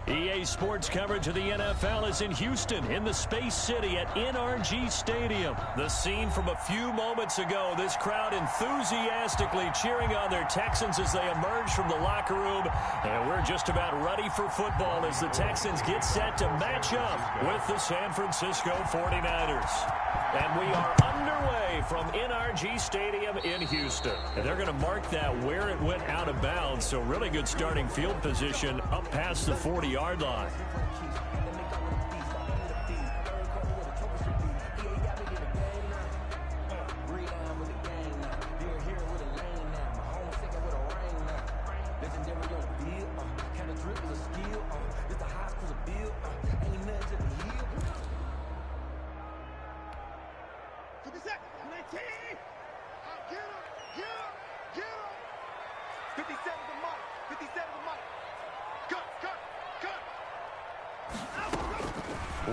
EA Sports coverage of the NFL is in Houston, in the Space City at NRG Stadium. The scene from a few moments ago, this crowd enthusiastically cheering on their Texans as they emerge from the locker room. And we're just about ready for football as the Texans get set to match up with the San Francisco 49ers. And we are underway from NRG Stadium in Houston. And they're going to mark that where it went out of bounds. So really good starting field position up past the 40-yard line.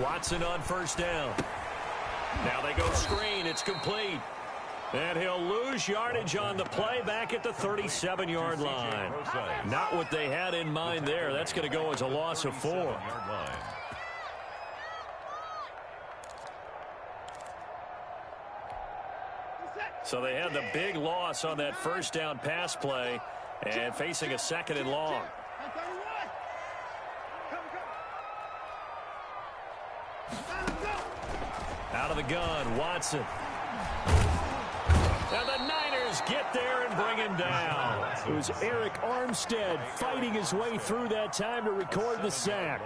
Watson on first down. Now they go screen. It's complete. And he'll lose yardage on the play back at the 37-yard line. Not what they had in mind there. That's going to go as a loss of 4. So they had the big loss on that first down pass play and facing a second and long. Out of the gun, Watson. Now the Niners get there and bring him down. It was Eric Armstead fighting his way through that time to record the sack.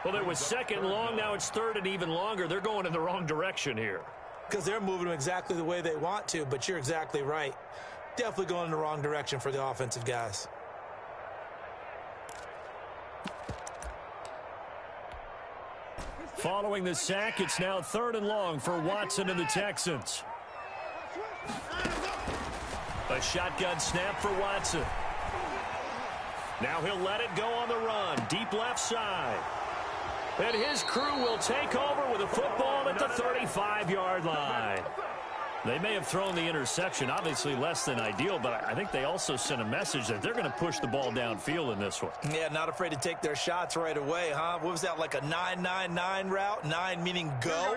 Well, it was second and long. Now it's third and even longer. They're going in the wrong direction here. Because they're moving them exactly the way they want to, but you're exactly right. Definitely going in the wrong direction for the offensive guys. Following the sack, it's now third and long for Watson and the Texans. A shotgun snap for Watson. Now he'll let it go on the run, deep left side. And his crew will take over with a football at the 35-yard line. They may have thrown the interception, obviously less than ideal, but I think they also sent a message that they're going to push the ball downfield in this one. Yeah, not afraid to take their shots right away, huh? What was that, like a 9-9-9 route? 9 meaning go?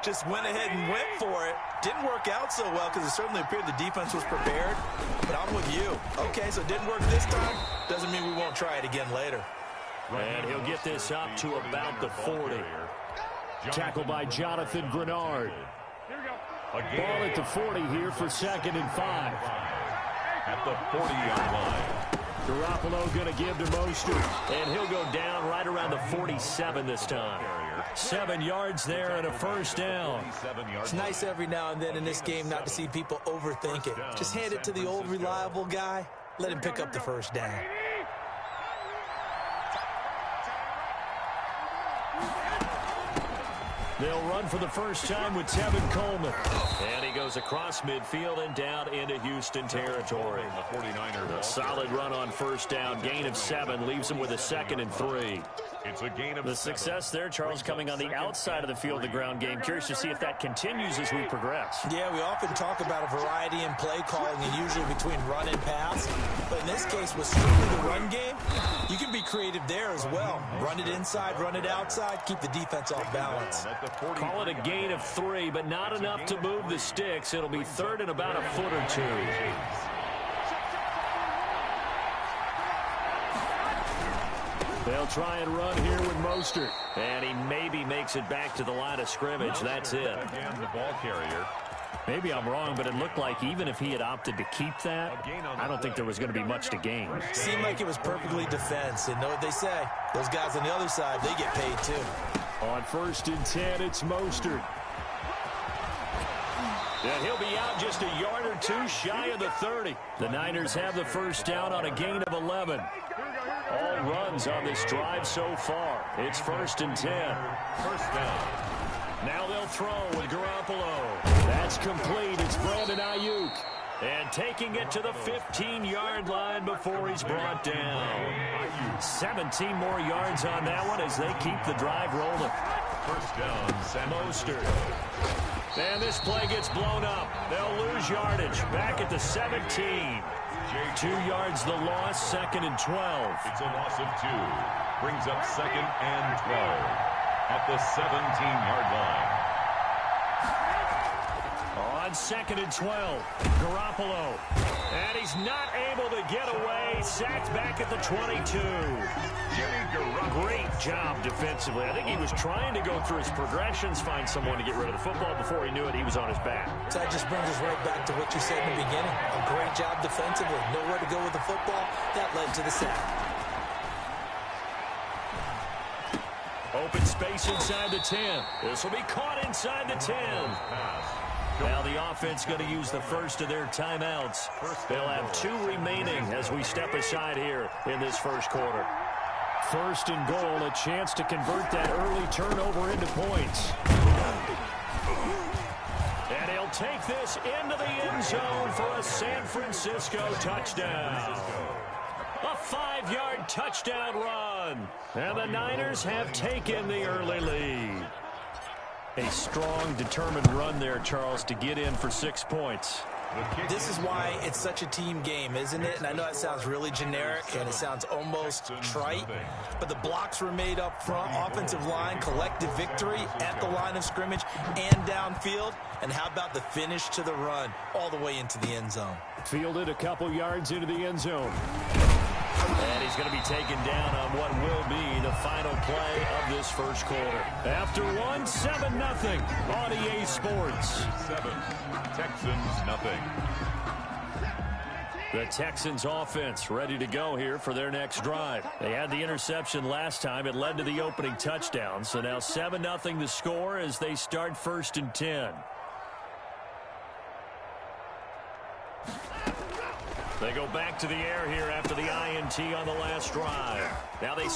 Just went ahead and went for it. Didn't work out so well because it certainly appeared the defense was prepared. But I'm with you. Okay, so it didn't work this time. Doesn't mean we won't try it again later. And he'll get this up to about the 40. Tackled by Jonathan Grenard. Ball at the 40 here for second and 5. At the 40-yard line. Garoppolo going to give to Mostert. And he'll go down right around the 47 this time. 7 yards there and a first down. It's nice every now and then in this game not to see people overthink it. Just hand it to the old reliable guy. Let him pick up the first down. They'll run for the first time with Tevin Coleman. And he goes across midfield and down into Houston territory. The 49ers. A solid run on first down. Gain of 7 leaves him with a second and 3. It's a gain of the 7. Success there, Charles, coming on the outside of the field, the ground game. Curious to see if that continues as we progress. Yeah, we often talk about a variety in play calling and usually between run and pass. But in this case, with strictly the run game, you can be creative there as well. Run it inside, run it outside, keep the defense off balance. Call it a gain of 3, but not enough to move the sticks. It'll be third and about a foot or 2. They'll try and run here with Mostert. And he maybe makes it back to the line of scrimmage. That's it. Again, the ball carrier. Maybe I'm wrong, but it looked like even if he had opted to keep that, I don't think there was going to be much to gain. Seemed like it was perfectly defense. And know what they say. Those guys on the other side, they get paid too. On first and 10, it's Mostert. And he'll be out just a yard or 2 shy of the 30. The Niners have the first down on a gain of 11. All runs on this drive so far. It's first and 10. First down. Now they'll throw with Garoppolo. That's complete. It's Brandon Ayuk. And taking it to the 15-yard line before he's brought down. 17 more yards on that one as they keep the drive rolling. First down, Mostert. And this play gets blown up. They'll lose yardage. Back at the 17. 2 yards the loss, second and 12. It's a loss of 2. brings up 2nd and 12 at the 17-yard line. On 2nd and 12, Garoppolo. And he's not able to get away. Sacked back at the 22. Great job defensively. I think he was trying to go through his progressions, find someone to get rid of the football. Before he knew it, he was on his back. So that just brings us right back to what you said in the beginning. A great job defensively. Nowhere to go with the football. That led to the sack. Open space inside the 10. This will be caught inside the 10. Now the offense going to use the first of their timeouts. They'll have 2 remaining as we step aside here in this first quarter. First and goal, a chance to convert that early turnover into points. And he'll take this into the end zone for a San Francisco touchdown. A 5-yard touchdown run. And the Niners have taken the early lead. A strong, determined run there, Charles, to get in for 6 points. This is why it's such a team game, isn't it? And I know it sounds really generic and it sounds almost trite, but the blocks were made up front, offensive line, collective victory at the line of scrimmage and downfield. And how about the finish to the run all the way into the end zone? Fielded a couple yards into the end zone. And he's going to be taken down on what will be the final play of this first quarter. After one, 7-0 on EA Sports. 7, Texans nothing. The Texans offense ready to go here for their next drive. They had the interception last time. It led to the opening touchdown. So now 7-0 the score as they start 1st and 10. They go back to the air here after the INT on the last drive. Now they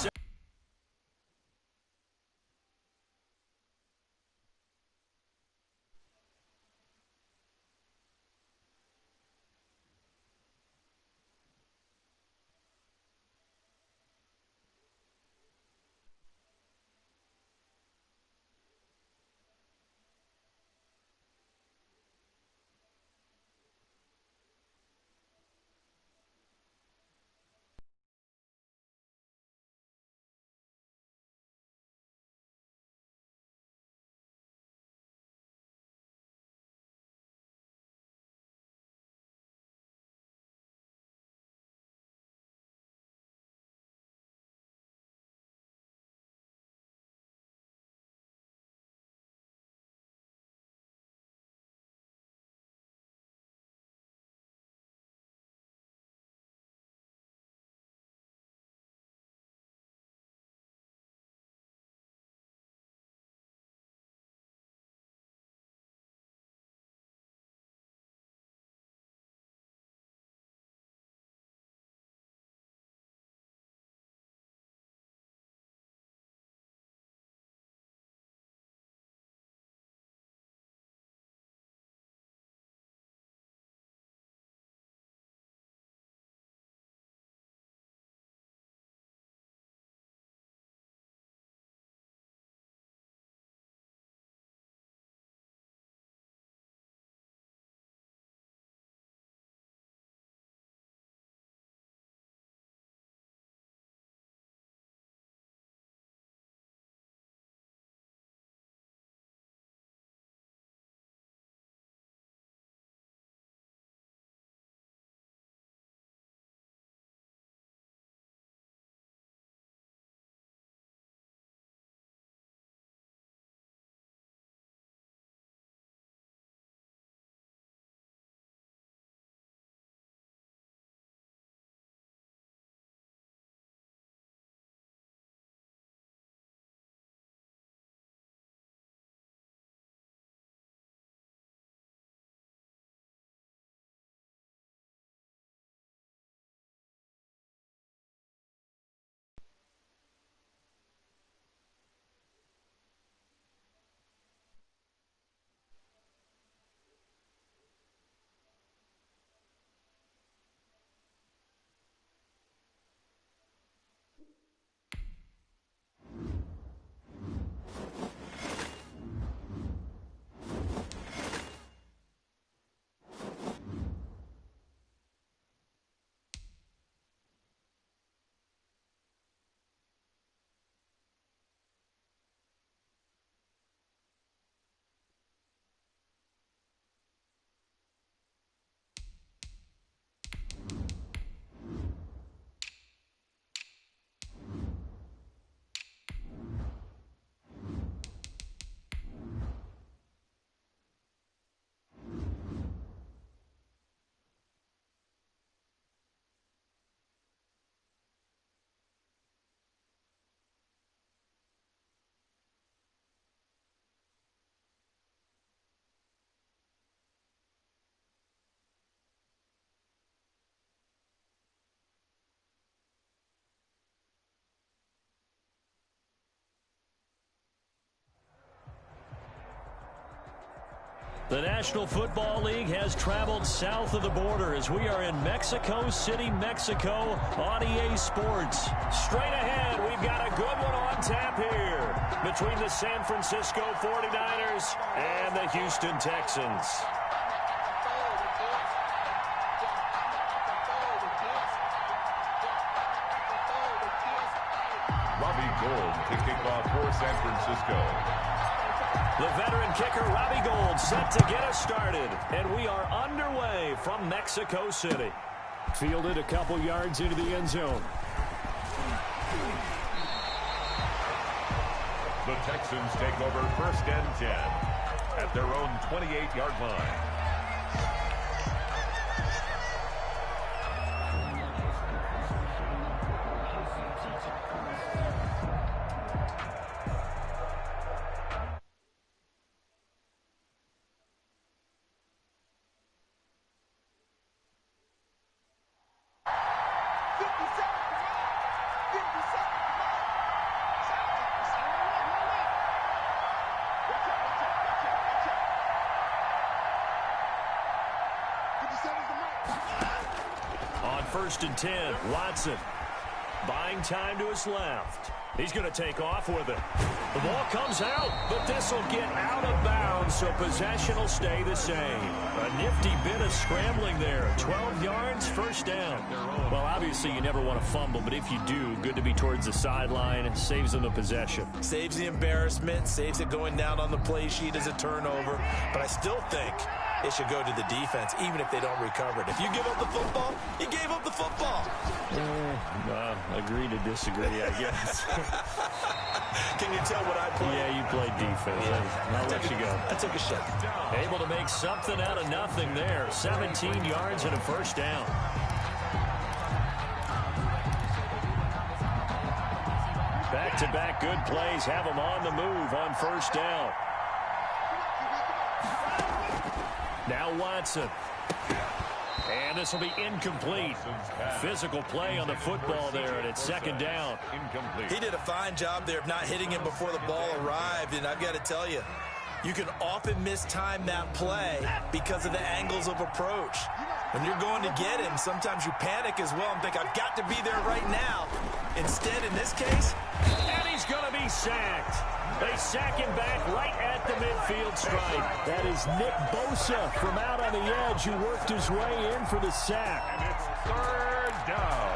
The National Football League has traveled south of the border as we are in Mexico City, Mexico on EA Sports. Straight ahead, we've got a good one on tap here between the San Francisco 49ers and the Houston Texans. Robbie Gould to kick off for San Francisco. The veteran kicker, Robbie Gould, set to get us started. And we are underway from Mexico City. Fielded a couple yards into the end zone. The Texans take over 1st and 10 at their own 28-yard line. On 1st and 10, Watson buying time to his left. He's going to take off with it. The ball comes out, but this will get out of bounds, so possession will stay the same. A nifty bit of scrambling there. 12 yards, 1st down. Well, obviously you never want to fumble, but if you do, good to be towards the sideline. It saves them the possession. Saves the embarrassment, saves it going down on the play sheet as a turnover. But I still think it should go to the defense, even if they don't recover it. If you give up the football, you gave up the football. Agree to disagree, I guess. Can you tell what I played? Yeah, you played defense. Yeah. I'll let you go. I took a shot. Able to make something out of nothing there. 17 yards and a 1st down. Back-to-back good plays have them on the move on 1st down. Now Watson. And this will be incomplete. Physical play on the football there, and it's 2nd down. He did a fine job there of not hitting him before the ball arrived, and I've got to tell you, you can often mistime that play because of the angles of approach. When you're going to get him, sometimes you panic as well and think, I've got to be there right now. Instead, in this case, and he's going to be sacked. They sack him back right at the midfield stripe. That is Nick Bosa from out on the edge who worked his way in for the sack. And it's 3rd down.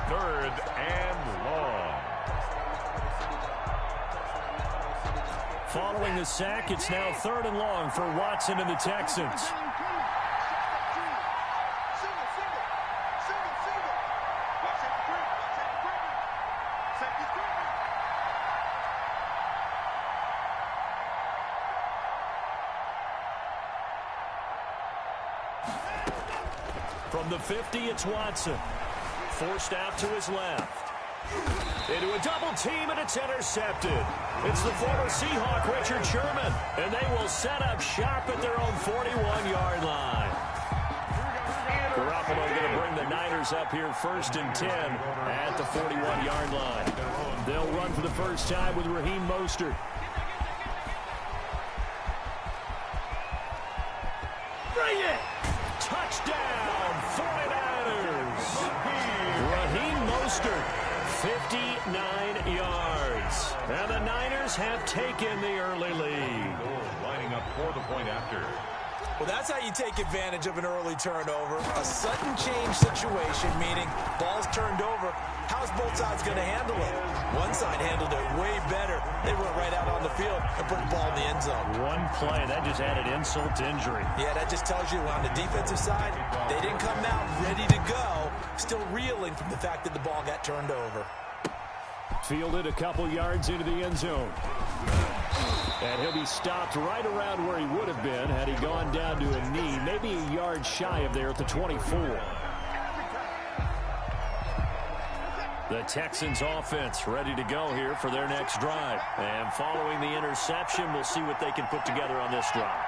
3rd and long. Following the sack, it's now 3rd and long for Watson and the Texans. From the 50, it's Watson. Forced out to his left. Into a double team, and it's intercepted. It's the former Seahawk, Richard Sherman, and they will set up shop at their own 41-yard line. Garoppolo going to bring the Niners up here 1st and 10 at the 41-yard line. They'll run for the first time with Raheem Mostert. Bring it! Touchdown, 49ers. Raheem Mostert, 59 yards. And the Niners have taken the early lead. Lining up for the point after. Well, that's how you take advantage of an early turnover. A sudden change situation, meaning ball's turned over. How's both sides going to handle it? One side handled it way better. They went right out on the field and put the ball in the end zone. One play, that just added insult to injury. Yeah, that just tells you on the defensive side, they didn't come out ready to go, still reeling from the fact that the ball got turned over. Fielded a couple yards into the end zone. And he'll be stopped right around where he would have been had he gone down to a knee, maybe a yard shy of there at the 24. The Texans offense ready to go here for their next drive. And following the interception, we'll see what they can put together on this drive.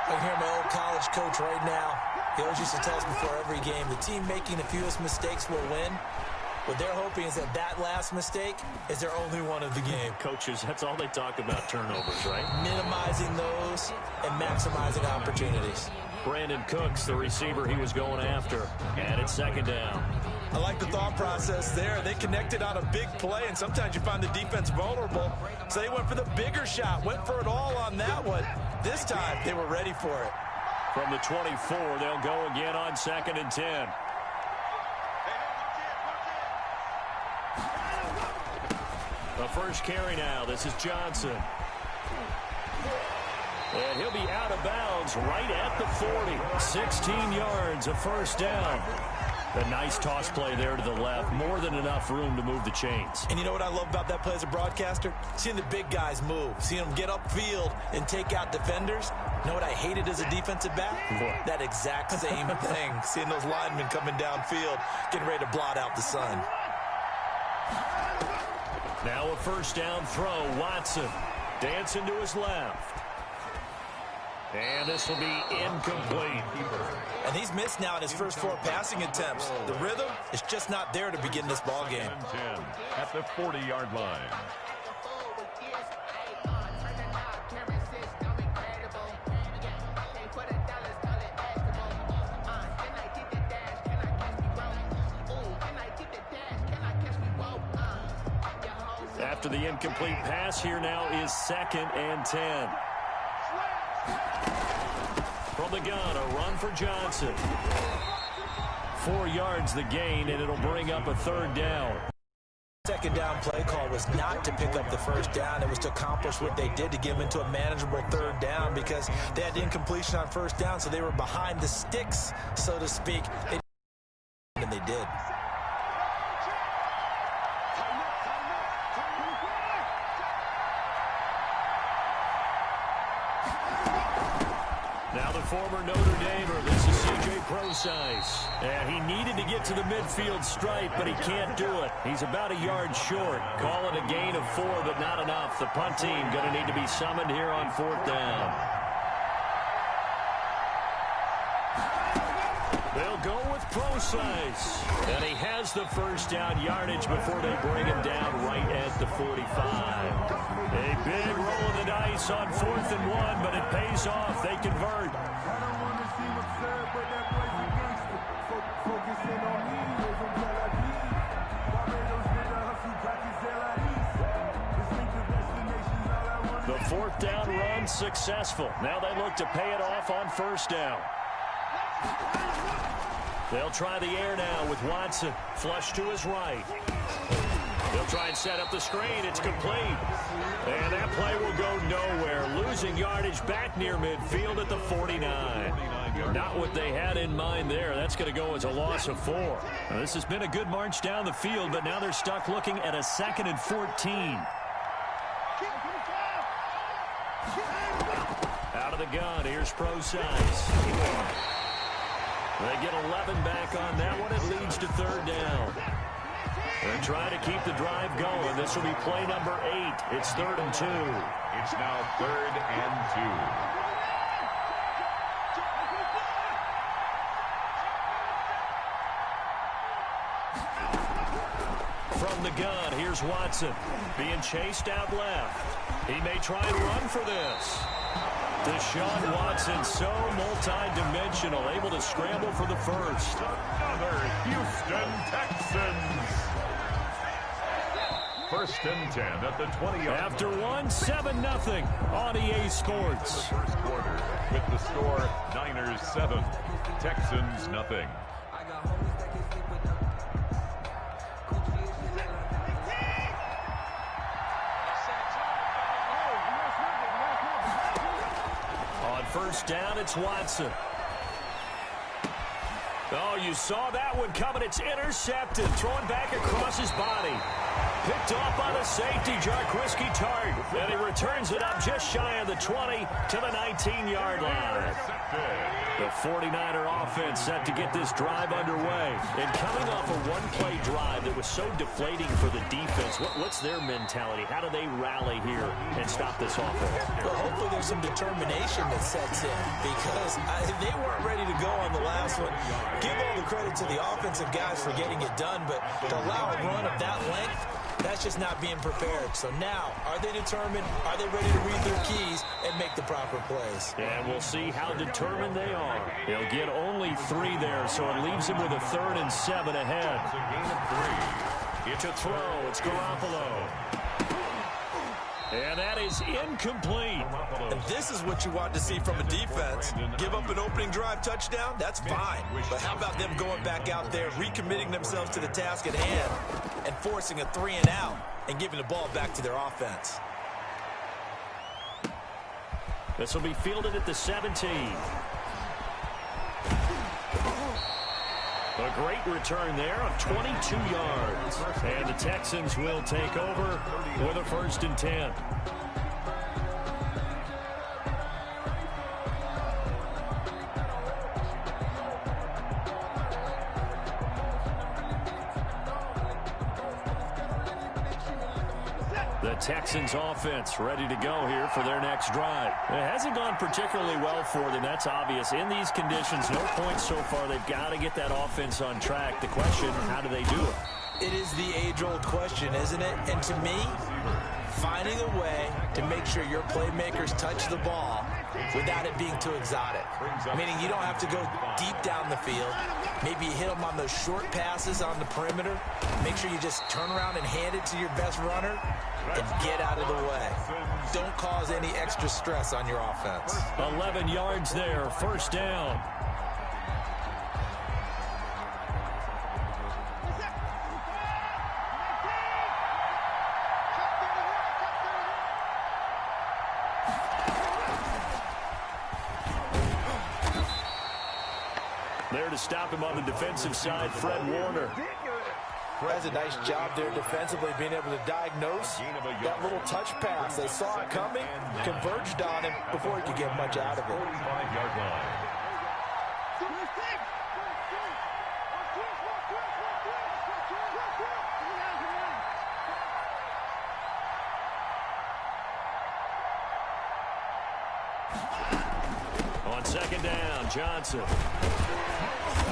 I hear my old college coach right now. He always used to tell us before every game, the team making the fewest mistakes will win. What they're hoping is that that last mistake is their only one of the game. Coaches, that's all they talk about, turnovers, right? Minimizing those and maximizing opportunities. Brandon Cooks, the receiver he was going after. And it's second down. I like the thought process there. They connected on a big play, and sometimes you find the defense vulnerable. So they went for the bigger shot, went for it all on that one. This time, they were ready for it. From the 24, they'll go again on 2nd and 10. The first carry now. This is Johnson. And he'll be out of bounds right at the 40. 16 yards, a first down. A nice toss play there to the left. More than enough room to move the chains. And you know what I love about that play as a broadcaster? Seeing the big guys move. Seeing them get upfield and take out defenders. You know what I hated as a defensive back? What? That exact same thing. Seeing those linemen coming downfield, getting ready to blot out the sun. Now a first down throw. Watson dancing to his left. And this will be incomplete. And he's missed now in his first 4 passing attempts. The rhythm is just not there to begin this ball game. 10 at the 40-yard line. After the incomplete pass, here now is 2nd and 10. From the gun, a run for Johnson. 4 yards the gain, and it'll bring up a 3rd down. Second down play call was not to pick up the first down. It was to accomplish what they did to give into a manageable 3rd down because they had incompletion on first down, so they were behind the sticks, so to speak. And they did. Now the former Notre Damer, this is C.J. Prosise. And he needed to get to the midfield stripe, but he can't do it. He's about a yard short. Call it a gain of 4, but not enough. The punt team going to need to be summoned here on 4th down. They'll go with Prosise. And he has the first down yardage before they bring him down right at the 45. A big roll of the dice on 4th and 1, but it pays off. They convert. The 4th down run successful. Now they look to pay it off on first down. They'll try the air now with Watson. Flush to his right. They'll try and set up the screen. It's complete. And that play will go nowhere. Losing yardage back near midfield at the 49. Not what they had in mind there. That's going to go as a loss of 4. Now, this has been a good march down the field, but now they're stuck looking at a 2nd and 14. Out of the gun. Here's Prosise. They get 11 back on that one. It leads to 3rd down. They're trying to keep the drive going. This will be play number 8. It's 3rd and 2. It's now 3rd and 2. From the gun, here's Watson. Being chased out left. He may try and run for this. Deshaun Watson, so multi-dimensional, able to scramble for the first. Another Houston Texans. 1st and 10 at the 20-yard line. After 7-0 on EA Sports. First quarter with the score Niners 7, Texans nothing. On first down, it's Watson. Oh, you saw that one coming. It's intercepted. Thrown back across his body. Picked off by the safety, Jarquiski Tart. And he returns it up just shy of the 20 to the 19-yard line. The 49er offense set to get this drive underway. And coming off a one-play drive that was so deflating for the defense, what's their mentality? How do they rally here and stop this offense? Well, hopefully there's some determination that sets in because they weren't ready to go on the last one. Give all the credit to the offensive guys for getting it done, but to allow a run of that length, that's just not being prepared. So now, are they determined? Are they ready to read their keys and make the proper plays? And we'll see how determined they are. They'll get only 3 there, so it leaves them with a 3rd and 7 ahead. It's a gain of 3. It's a throw. It's Garoppolo. And that is incomplete. And this is what you want to see from a defense. Give up an opening drive touchdown, that's fine. But how about them going back out there, recommitting themselves to the task at hand, and forcing a 3 and out, and giving the ball back to their offense. This will be fielded at the 17. A great return there of 22 yards. And the Texans will take over with a 1st and 10. The Texans offense ready to go here for their next drive. It hasn't gone particularly well for them. That's obvious. In these conditions, no points so far. They've got to get that offense on track. The question, how do they do it? It is the age-old question, isn't it? And to me, finding a way to make sure your playmakers touch the ball without it being too exotic. Meaning you don't have to go deep down the field. Maybe you hit them on those short passes on the perimeter. Make sure you just turn around and hand it to your best runner and get out of the way. Don't cause any extra stress on your offense. 11 yards there, 1st down. There to stop him on the defensive side, Fred Warner. Has a nice job there defensively, being able to diagnose that little touch pass. They saw it coming, converged on him before he could get much out of it. 45-yard line. On 2nd down, Johnson.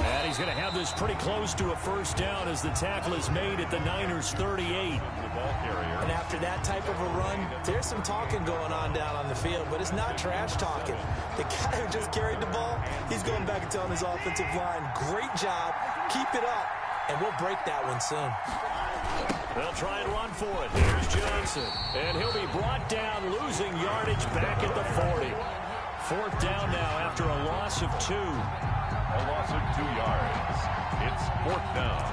And he's going to have this pretty close to a 1st down as the tackle is made at the Niners' 38. And after that type of a run, there's some talking going on down on the field, but it's not trash talking. The guy who just carried the ball, he's going back and telling his offensive line, great job, keep it up, and we'll break that one soon. They'll try and run for it. Here's Johnson. And he'll be brought down, losing yardage back at the 40. 4th down now after a loss of 2. A loss of 2 yards. It's 4th down.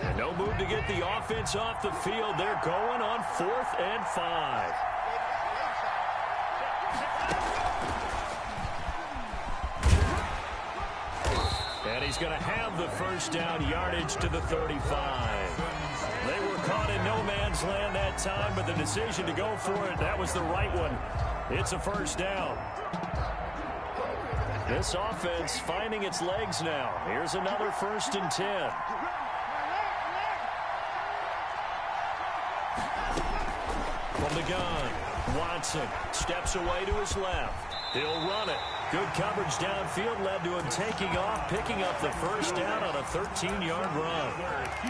And no move to get the offense off the field. They're going on 4th and 5. And he's going to have the 1st down, yardage to the 35. They were caught in no man's land that time, but the decision to go for it, that was the right one. It's a 1st down. This offense finding its legs now. Here's another 1st and 10. From the gun, Watson steps away to his left. He'll run it. Good coverage downfield led to him taking off, picking up the 1st down on a 13-yard run.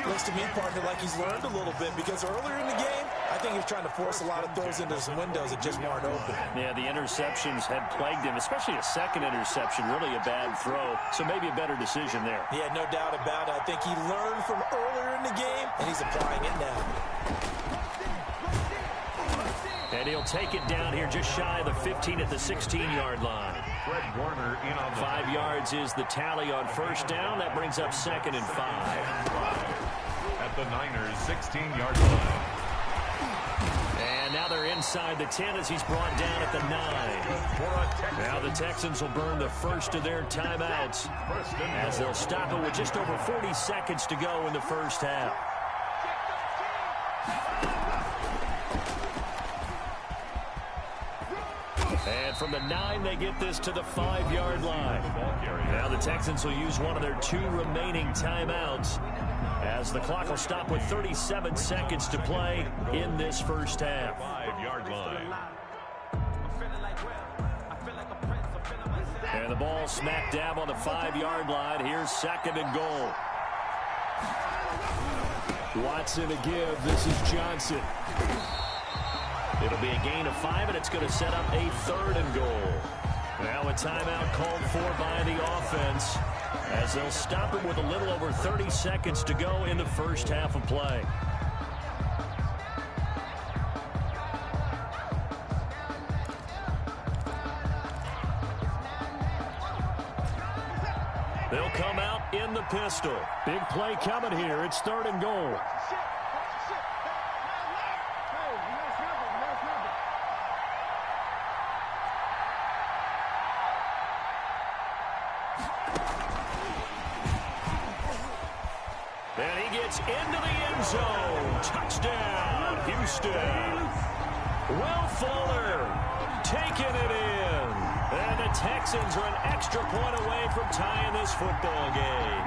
Looks to me, partner, like he's learned a little bit, because earlier in the game, I think he was trying to force a lot of throws into some windows that just weren't open. Yeah, the interceptions had plagued him, especially a 2nd interception, really a bad throw. So maybe a better decision there. Yeah, no doubt about it. I think he learned from earlier in the game, and he's applying it now. And he'll take it down here just shy of the 15 at the 16-yard line. Fred Warner in on the 5 yards is the tally on 1st down. That brings up 2nd and 5. At the Niners' 16-yard line. And now they're inside the 10 as he's brought down at the 9. Now the Texans will burn the 1st of their timeouts as they'll stop it with just over 40 seconds to go in the 1st half. And from the 9, they get this to the 5-yard line. Now the Texans will use one of their 2 remaining timeouts as the clock will stop with 37 seconds to play in this first half. 5-yard line. And the ball smack dab on the 5-yard line. Here's 2nd and goal. Watson to give. This is Johnson. It'll be a gain of 5, and it's going to set up a 3rd and goal. Now a timeout called for by the offense as they'll stop it with a little over 30 seconds to go in the first half of play. They'll come out in the pistol. Big play coming here. It's 3rd and goal. And he gets into the end zone. Touchdown, Houston. Will Fuller taking it in. And the Texans are an extra point away from tying this football game.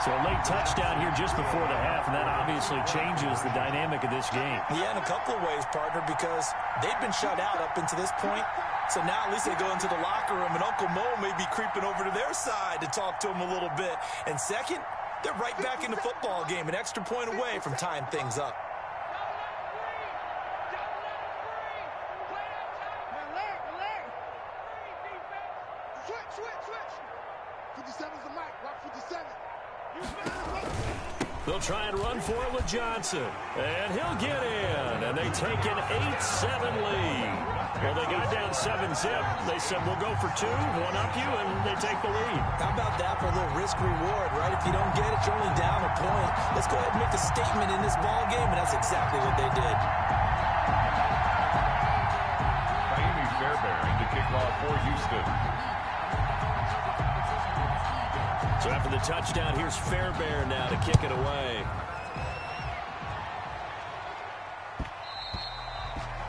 So a late touchdown here just before the half, and that obviously changes the dynamic of this game. Yeah, in a couple of ways, partner, because they've been shut out up until this point. So now at least they go into the locker room, and Uncle Mo may be creeping over to their side to talk to him a little bit. And second, they're right back in the football game, an extra point away from tying things up. They'll try and run for it with Johnson. And he'll get in. And they take an 8-7 lead. Well, they got down 7-zip. They said, we'll go for 2, one up you, and they take the lead. How about that for a little risk-reward, right? If you don't get it, you're only down a point. Let's go ahead and make a statement in this ball game, and that's exactly what they did. Fairbairn to kick off for Houston. So after the touchdown, here's Fairbairn now to kick it away.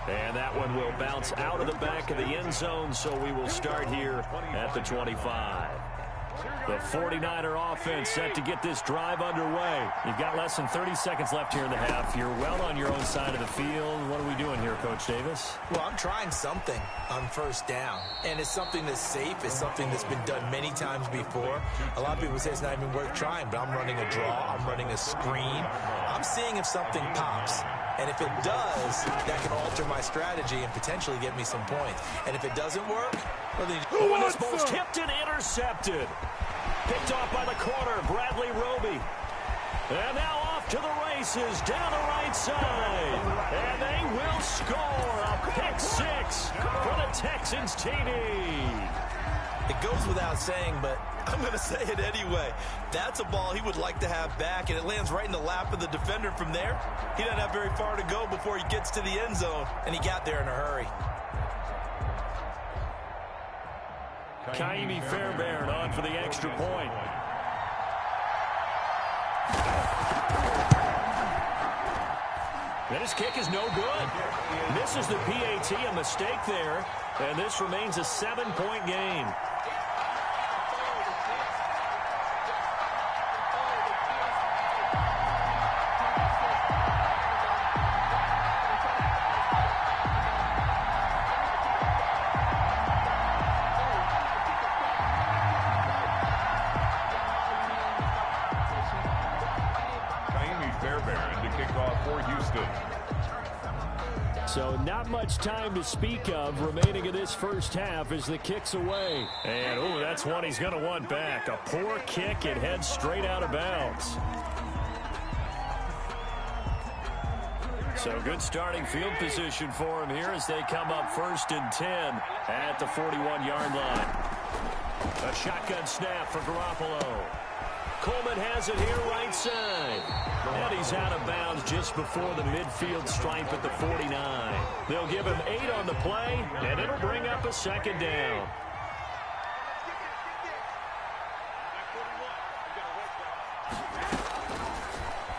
And that one will bounce out of the back of the end zone, so we will start here at the 25. The 49er offense set to get this drive underway. You've got less than 30 seconds left here in the half. You're well on your own side of the field. What are we doing here, Coach Davis? Well, I'm trying something on first down, and it's something that's safe. It's something that's been done many times before. A lot of people say it's not even worth trying, but I'm running a draw. I'm running a screen. I'm seeing if something pops. And if it does, that can alter my strategy and potentially get me some points. And if it doesn't work, well, then... Oh, and this ball's tipped and intercepted. Picked off by the corner, Bradley Roby. And now off to the races, down the right side. And they will score a pick 6 for the Texans TD. It goes without saying, but I'm going to say it anyway. That's a ball he would like to have back, and it lands right in the lap of the defender from there. He doesn't have very far to go before he gets to the end zone, and he got there in a hurry. Kaimi Fairbairn on for the extra point. And his kick is no good. Misses the PAT, a mistake there, and this remains a 7-point game. So not much time to speak of remaining in this first half as the kick's away. And, oh, that's one he's going to want back. A poor kick. It heads straight out of bounds. So good starting field position for him here as they come up 1st and 10 at the 41-yard line. A shotgun snap for Garoppolo. Coleman has it here right side. And he's out of bounds just before the midfield stripe at the 49. They'll give him 8 on the play, and it'll bring up a 2nd down.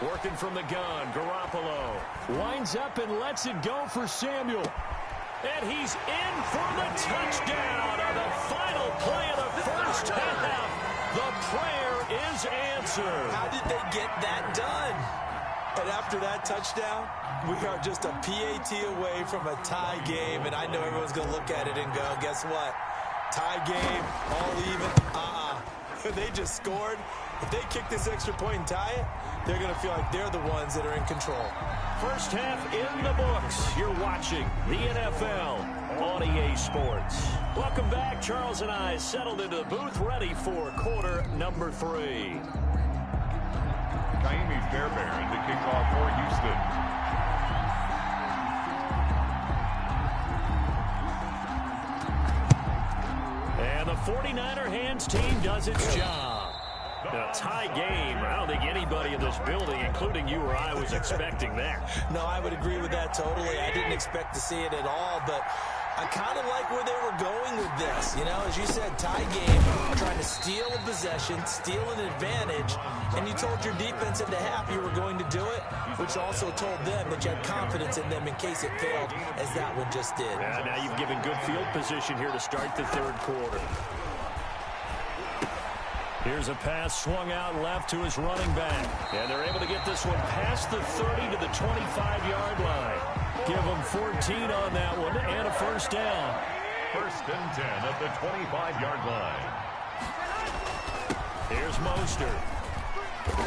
Working from the gun, Garoppolo winds up and lets it go for Samuel. And he's in for the touchdown on the final play of the first half. The prayer is answered. How did they get that done? And after that touchdown, we are just a PAT away from a tie game. And I know everyone's going to look at it and go, guess what? Tie game, all even. They just scored. If they kick this extra point and tie it, they're going to feel like they're the ones that are in control. First half in the books. You're watching the NFL on EA Sports. Welcome back. Charles and I settled into the booth, ready for quarter number 3. Naimi Fairbairn to kick off for Houston. And the 49er hands team does its job. A tie game. I don't think anybody in this building, including you or I, was expecting that. No, I would agree with that totally. I didn't expect to see it at all, but I kind of like where they were going with this. You know, as you said, tie game, trying to steal a possession, steal an advantage, and you told your defense at the half you were going to do it, which also told them that you had confidence in them in case it failed, as that one just did. Yeah, now you've given good field position here to start the third quarter. Here's a pass swung out left to his running back. And they're able to get this one past the 30 to the 25-yard line. Give them 14 on that one and a first down. First and 10 at the 25-yard line. Here's Mostert.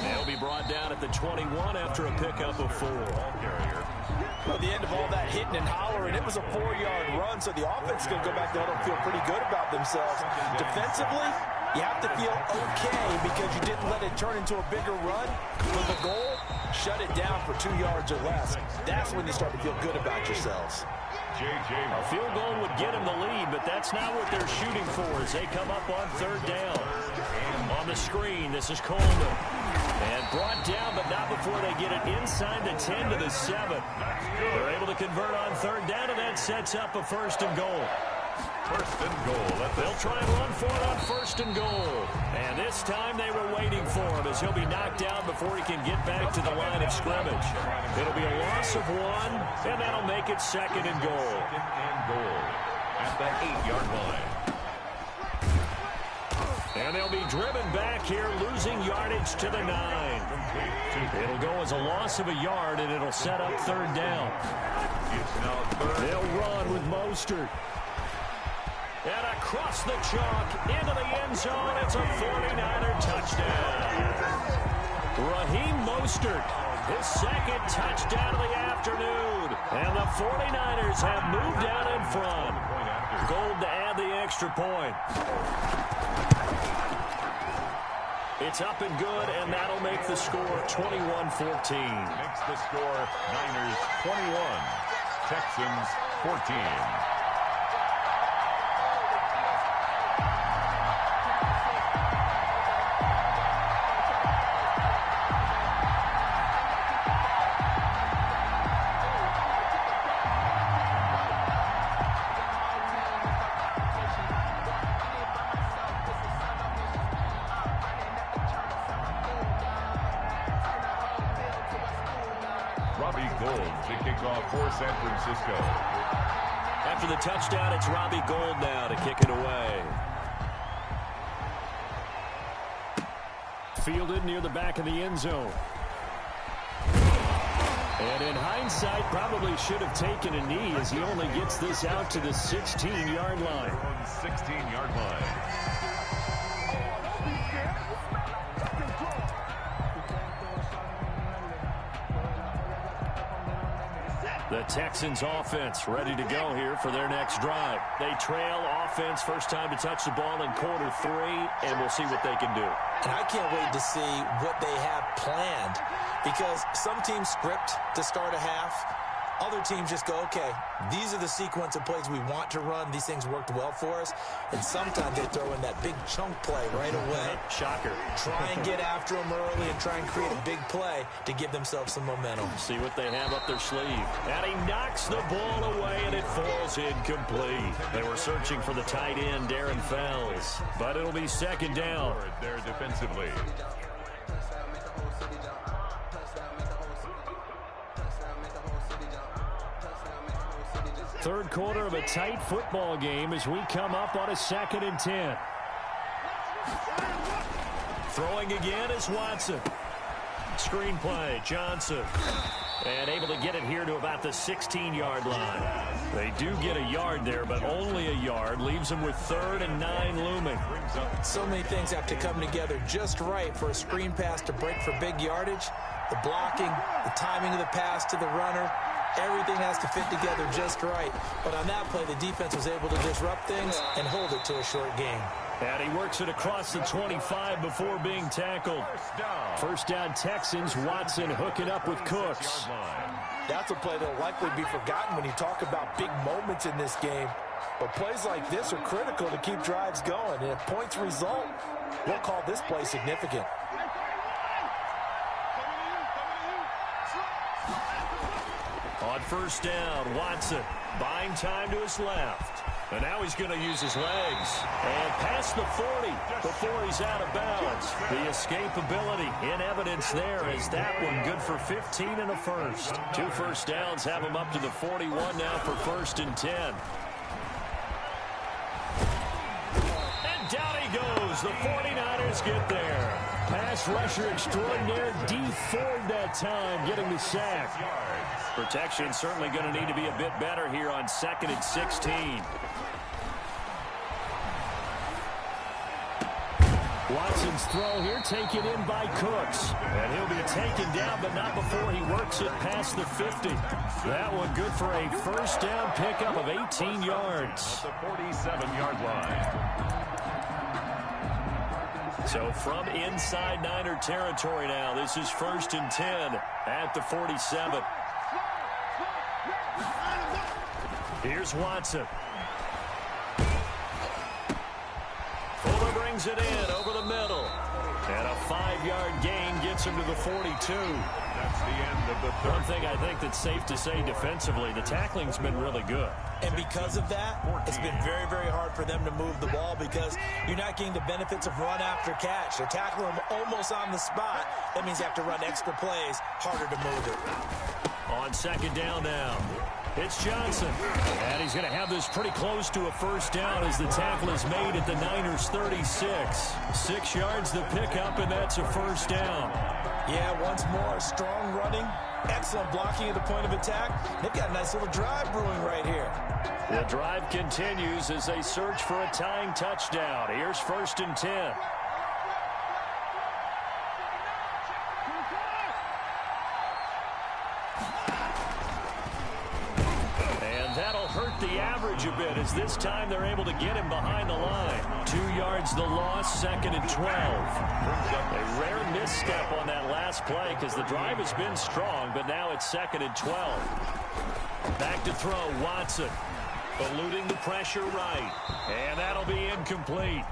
They'll be brought down at the 21 after a pickup of 4. At the end of all that hitting and hollering, it was a 4-yard run, so the offense is going to go back there and feel pretty good about themselves. Defensively, you have to feel okay because you didn't let it turn into a bigger run. With a goal, shut it down for 2 yards or less. That's when you start to feel good about yourselves. A field goal would get them the lead, but that's not what they're shooting for as they come up on third down. On the screen, this is Coleman. And brought down, but not before they get it inside the 10 to the 7. They're able to convert on third down, and that sets up a first and goal. First and goal. They'll try and run for it on first and goal. And this time they were waiting for him as he'll be knocked down before he can get back to the line of scrimmage. It'll be a loss of 1, and that'll make it second and goal. Second and goal at the 8-yard line. And they'll be driven back here, losing yardage to the 9. It'll go as a loss of a yard, and it'll set up third down. It's now third. They'll run with Mostert. And across the chalk, into the end zone, it's a 49er touchdown. Raheem Mostert, his second touchdown of the afternoon. And the 49ers have moved out in front. Gold to add the extra point. It's up and good, and that'll make the score 21-14. Makes the score Niners 21, Texans 14. For San Francisco. After the touchdown, it's Robbie Gould now to kick it away. Fielded near the back of the end zone. And in hindsight, probably should have taken a knee as he only gets this out to the 16-yard line. 16-yard line. The Texans offense ready to go here for their next drive. They trail offense, first time to touch the ball in quarter 3, and we'll see what they can do. And I can't wait to see what they have planned, because some teams script to start a half. Other teams just go, okay, these are the sequence of plays we want to run. These things worked well for us. And sometimes they throw in that big chunk play right away. Shocker. Try and get after them early and try and create a big play to give themselves some momentum. See what they have up their sleeve. And he knocks the ball away, and it falls incomplete. They were searching for the tight end, Darren Fells. But it'll be second down. There defensively. Third quarter of a tight football game as we come up on a 2nd and 10. Throwing again is Watson. Screen play, Johnson. And able to get it here to about the 16-yard line. They do get a yard there, but only a yard. Leaves them with 3rd and 9 looming. So many things have to come together just right for a screen pass to break for big yardage. The blocking, the timing of the pass to the runner, everything has to fit together just right. But on that play, the defense was able to disrupt things and hold it to a short game. And he works it across the 25 before being tackled. First down Texans. Watson hooking up with Cooks. That's a play that will likely be forgotten when you talk about big moments in this game. But plays like this are critical to keep drives going. And if points result, we'll call this play significant. On first down, Watson buying time to his left. And now he's going to use his legs. And past the 40 before he's out of bounds. The escapability in evidence there is that one good for 15 and a first. 2 first downs have him up to the 41 now for 1st and 10. And down he goes. The 49ers get there. Pass rusher extraordinaire. D Ford that time getting the sack. Protection certainly going to need to be a bit better here on 2nd and 16. Watson's throw here taken in by Cooks. And he'll be taken down, but not before he works it past the 50. That one good for a first down pickup of 18 yards. At the 47-yard line. So from inside Niner territory now, this is 1st and 10 at the 47. Here's Watson. Fuller brings it in over the middle. And a 5-yard gain gets him to the 42. That's the end of the third. One thing I think that's safe to say defensively, the tackling's been really good. And because of that, it's been very, very hard for them to move the ball because you're not getting the benefits of run after catch. They're tackling them almost on the spot. That means you have to run extra plays, harder to move it. On 2nd down now, it's Johnson. And he's going to have this pretty close to a first down as the tackle is made at the Niners' 36. 6 yards the pickup, and that's a first down. Yeah, once more, strong running, excellent blocking at the point of attack. They've got a nice little drive brewing right here. The drive continues as they search for a tying touchdown. Here's 1st and 10. Hurt the average a bit as this time they're able to get him behind the line. 2 yards the loss, 2nd and 12. A rare misstep on that last play because the drive has been strong, but now it's 2nd and 12. Back to throw, Watson. Eluding the pressure right. And that'll be incomplete.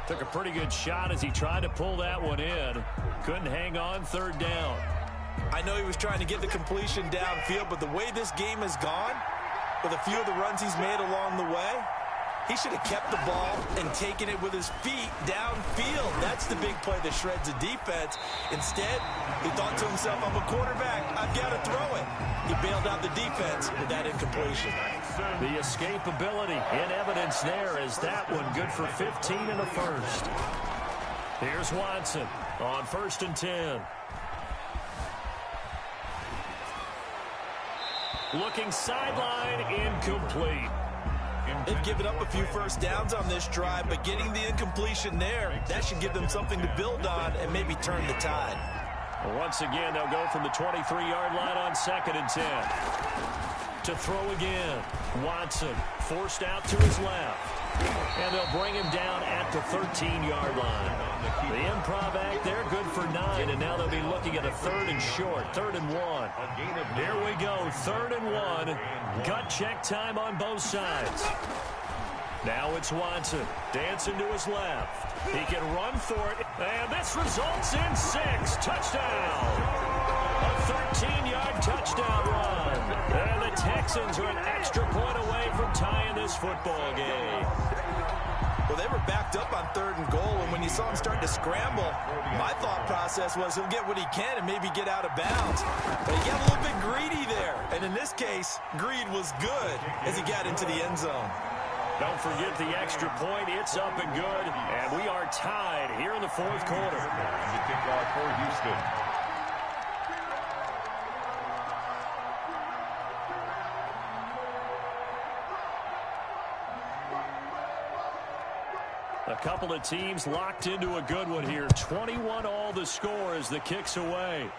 Took a pretty good shot as he tried to pull that one in. Couldn't hang on, 3rd down. I know he was trying to get the completion downfield, but the way this game has gone, with a few of the runs he's made along the way, he should have kept the ball and taken it with his feet downfield. That's the big play that shreds the defense. Instead, he thought to himself, I'm a quarterback, I've got to throw it. He bailed out the defense with that incompletion. The escapability in evidence there is that one good for 15 and a first. Here's Watson on 1st and 10. Looking sideline, incomplete. They've given up a few first downs on this drive, but getting the incompletion there, that should give them something to build on and maybe turn the tide. Once again, they'll go from the 23-yard line on 2nd and 10. To throw again, Watson forced out to his left. And they'll bring him down at the 13-yard line. The improv act there, good for 9. And now they'll be looking at a 3rd and short, 3rd and 1. Here we go, 3rd and 1. Gut check time on both sides. Now it's Watson, dancing to his left. He can run for it, and this results in 6. Touchdown! A 13-yard touchdown run. And the Texans are an extra point away from tying this football game. Well, they were backed up on 3rd and goal, and when you saw them start to scramble, my thought process process was he'll get what he can and maybe get out of bounds. But he got a little bit greedy there. And in this case, greed was good as he got into the end zone. Don't forget the extra point. It's up and good. And we are tied here in the fourth quarter. The kickoff for Houston. A couple of teams locked into a good one here. 21 all the score as the kick's away.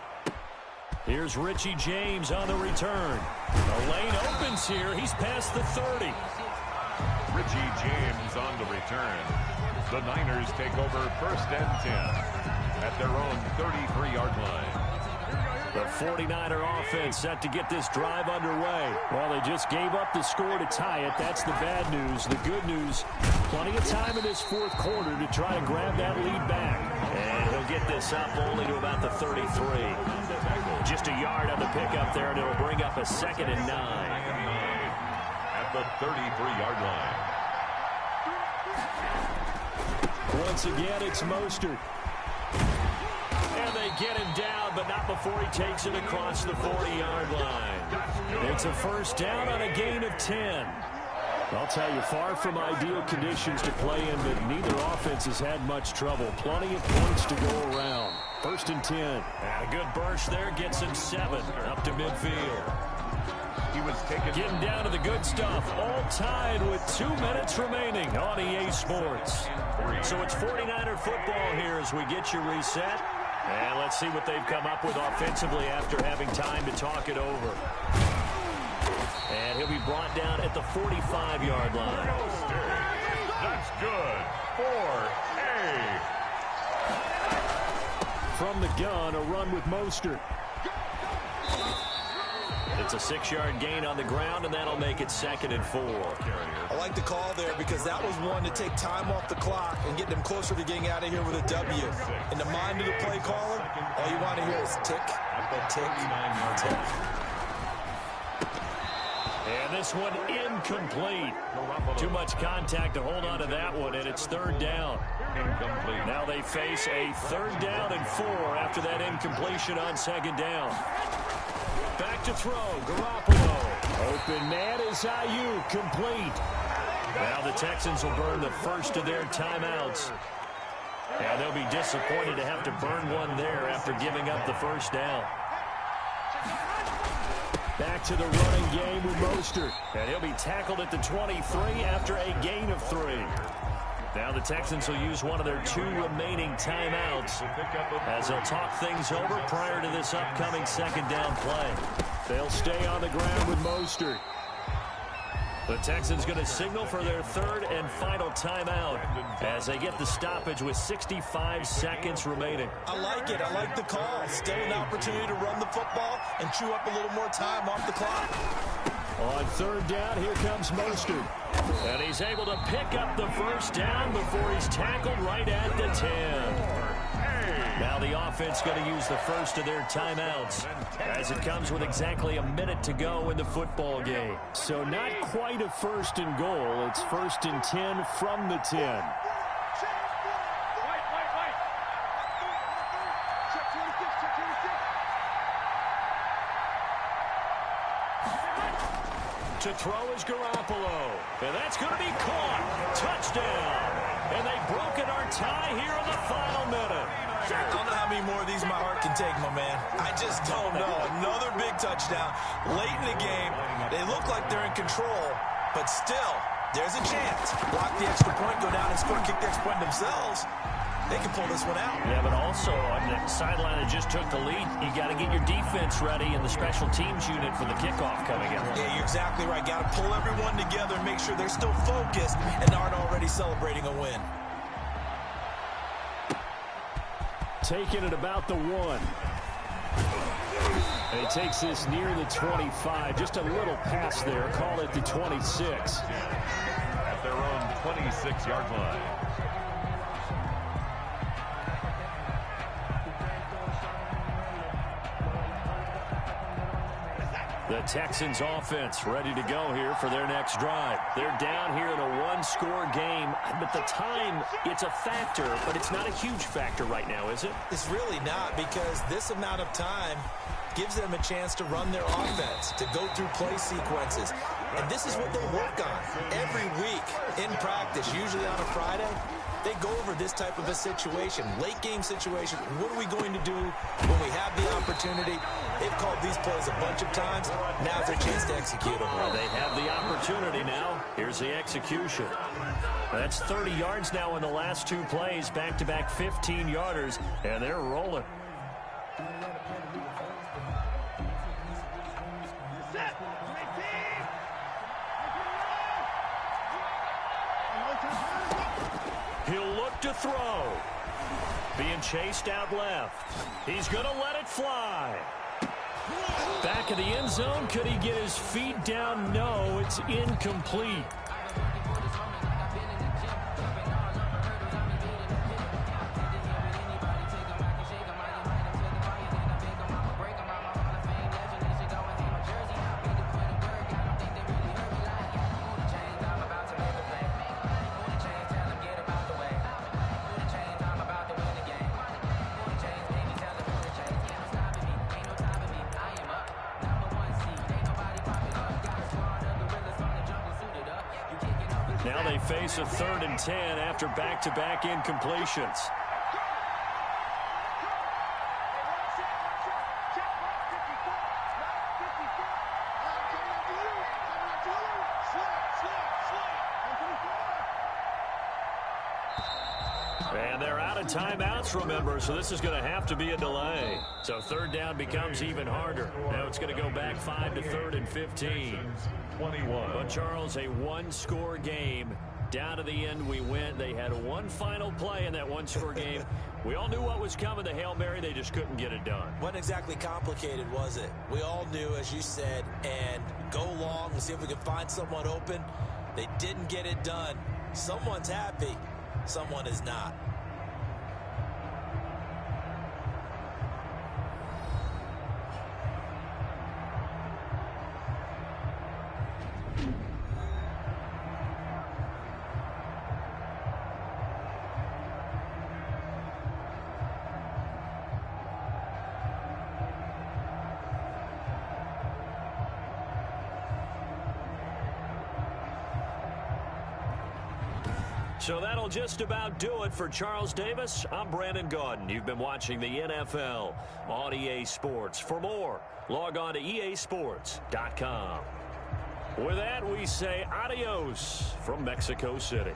Here's Richie James on the return. The lane opens here. He's past the 30. Richie James on the return. The Niners take over 1st and 10 at their own 33-yard line. The 49er offense set to get this drive underway. Well, they just gave up the score to tie it. That's the bad news. The good news, plenty of time in this fourth quarter to try to grab that lead back. And he'll get this up only to about the 33. Just a yard on the pickup there, and it'll bring up a 2nd and 9. At the 33-yard line. Once again, it's Mostert. And they get him down, but not before he takes it across the 40-yard line. It's a first down on a gain of 10. I'll tell you, far from ideal conditions to play in, but neither offense has had much trouble. Plenty of points to go around. 1st and 10. And a good burst there gets him 7 up to midfield. He was taken. Getting down to the good stuff. All tied with 2 minutes remaining on EA Sports. So it's 49er football here as we get you reset. And let's see what they've come up with offensively after having time to talk it over. And he'll be brought down at the 45-yard line. That's good for A. From the gun, a run with Mostert. It's a 6-yard gain on the ground, and that'll make it 2nd and 4. I like the call there because that was one to take time off the clock and get them closer to getting out of here with a W. In the mind of the play caller, all you want to hear is tick, tick, tick. And this one incomplete. Too much contact to hold on to that one, and it's 3rd down. Incomplete. Now they face a 3rd down and 4 after that incompletion on 2nd down. Back to throw, Garoppolo. Open man is Ayuk, complete. Now the Texans will burn the first of their timeouts. And they'll be disappointed to have to burn one there after giving up the first down. Back to the running game with Mostert. And he'll be tackled at the 23 after a gain of 3. Now the Texans will use one of their 2 remaining timeouts as they'll talk things over prior to this upcoming 2nd down play. They'll stay on the ground with Mostert. The Texans going to signal for their 3rd and final timeout as they get the stoppage with 65 seconds remaining. I like it. I like the call. Still an opportunity to run the football and chew up a little more time off the clock. On 3rd down, here comes Mostert. And he's able to pick up the first down before he's tackled right at the 10. Now the offense going to use the first of their timeouts as it comes with exactly a minute to go in the football game. So not quite a 1st and goal. It's 1st and 10 from the 10. To throw is Garoppolo. And that's going to be caught. Touchdown. And they've broken our tie here in the final minute. I don't know how many more of these my heart can take, my man. I just don't know. Another big touchdown late in the game. They look like they're in control, but still, there's a chance. Block the extra point, go down and score, kick the extra point themselves. They can pull this one out. Yeah, but also on the sideline that just took the lead, you got to get your defense ready and the special teams unit for the kickoff coming up. Yeah, you're exactly right. Got to pull everyone together and make sure they're still focused and aren't already celebrating a win. Taking it about the 1. And he takes this near the 25. Just a little pass there. Call it the 26. At their own 26-yard line. The Texans offense ready to go here for their next drive. They're down here in a one-score game. At the time, it's a factor, but it's not a huge factor right now, is it? It's really not, because this amount of time gives them a chance to run their offense, to go through play sequences. And this is what they work on every week in practice, usually on a Friday. They go over this type of a situation, late game situation. What are we going to do when we have the opportunity? They've called these plays a bunch of times. Now's their chance to execute them. Well, they have the opportunity now. Here's the execution. That's 30 yards now in the last two plays, back-to-back 15-yarders, and they're rolling. He'll look to throw. Being chased out left. He's going to let it fly. Back of the end zone. Could he get his feet down? No, it's incomplete. Now they face a 3rd and 10 after back-to-back incompletions. And they're out of timeouts, remember, so this is going to have to be a delay. So 3rd down becomes even harder. Now it's going to go back 5 to 3rd and 15. 21. But, Charles, a one-score game. Down to the end we went. They had one final play in that one-score game. We all knew what was coming, the Hail Mary. They just couldn't get it done. Wasn't exactly complicated, was it? We all knew, as you said, and go long and see if we can find someone open. They didn't get it done. Someone's happy. Someone is not. So that'll just about do it for Charles Davis. I'm Brandon Gaudin. You've been watching the NFL on EA Sports. For more, log on to easports.com. With that, we say adios from Mexico City.